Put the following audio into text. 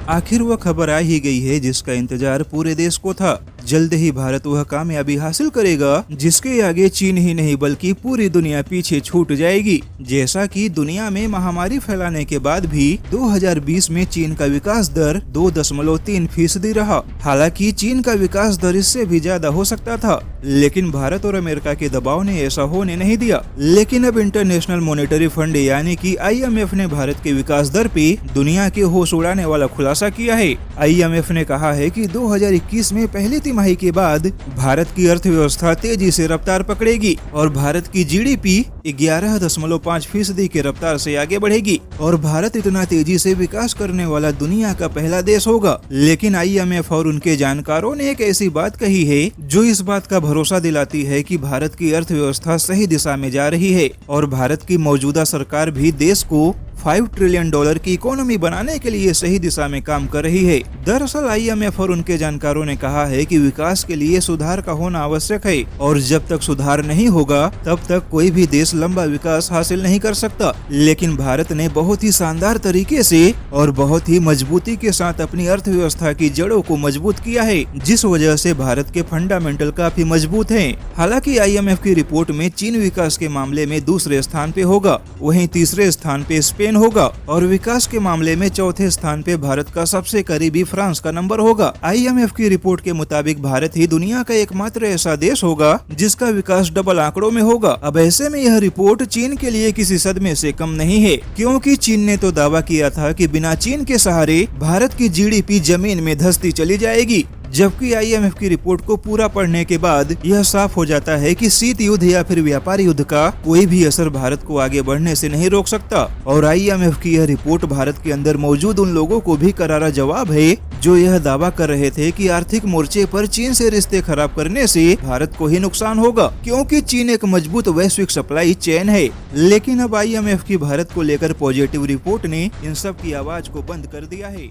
आखिर वह खबर आ ही गई है जिसका इंतजार पूरे देश को था। जल्द ही भारत वह कामयाबी हासिल करेगा जिसके आगे चीन ही नहीं बल्कि पूरी दुनिया पीछे छूट जाएगी। जैसा कि दुनिया में महामारी फैलाने के बाद भी 2020 में चीन का विकास दर 2.3% रहा। हालांकि चीन का विकास दर इससे भी ज्यादा हो सकता था, लेकिन भारत और अमेरिका के दबाव ने ऐसा होने नहीं दिया। लेकिन अब इंटरनेशनल मॉनेटरी फंड यानी कि IMF ने भारत के विकास दर पे दुनिया के होश उड़ाने वाला खुलासा किया है। IMF ने कहा है कि 2021 में पहली तिमाही के बाद भारत की अर्थव्यवस्था तेजी से रफ्तार पकड़ेगी और भारत की GDP 11.5% की रफ्तार से आगे बढ़ेगी और भारत इतना तेजी से विकास करने वाला दुनिया का पहला देश होगा। लेकिन IMF और उनके जानकारों ने एक ऐसी बात कही है जो इस बात का भरोसा दिलाती है कि भारत की अर्थव्यवस्था सही दिशा में जा रही है और भारत की मौजूदा सरकार भी देश को $5 ट्रिलियन की इकोनॉमी बनाने के लिए सही दिशा में काम कर रही है। दरअसल IMF और उनके जानकारों ने कहा है कि विकास के लिए सुधार का होना आवश्यक है और जब तक सुधार नहीं होगा तब तक कोई भी देश लंबा विकास हासिल नहीं कर सकता। लेकिन भारत ने बहुत ही शानदार तरीके से और बहुत ही मजबूती के साथ अपनी अर्थव्यवस्था की जड़ों को मजबूत किया है, जिस वजह से भारत के फंडामेंटल काफी मजबूत हैं। हालांकि IMF की रिपोर्ट में चीन विकास के मामले में दूसरे स्थान पे होगा, वहीं तीसरे स्थान पे स्पेन होगा और विकास के मामले में चौथे स्थान पे भारत का सबसे करीबी फ्रांस का नंबर होगा। IMF की रिपोर्ट के मुताबिक भारत ही दुनिया का एकमात्र ऐसा देश होगा जिसका विकास डबल आंकड़ों में होगा। अब ऐसे में यह रिपोर्ट चीन के लिए किसी सदमे से कम नहीं है, क्योंकि चीन ने तो दावा किया था कि बिना चीन के सहारे भारत की GDP जमीन में धंसती चली जाएगी। जबकि IMF की रिपोर्ट को पूरा पढ़ने के बाद यह साफ हो जाता है कि शीत युद्ध या फिर व्यापार युद्ध का कोई भी असर भारत को आगे बढ़ने से नहीं रोक सकता। और IMF की यह रिपोर्ट भारत के अंदर मौजूद उन लोगों को भी करारा जवाब है जो यह दावा कर रहे थे कि आर्थिक मोर्चे पर चीन से रिश्ते खराब करने से भारत को ही नुकसान होगा, क्योंकि चीन एक मजबूत वैश्विक सप्लाई चेन है। लेकिन अब IMF की भारत को लेकर पॉजिटिव रिपोर्ट ने इन सब की आवाज को बंद कर दिया है।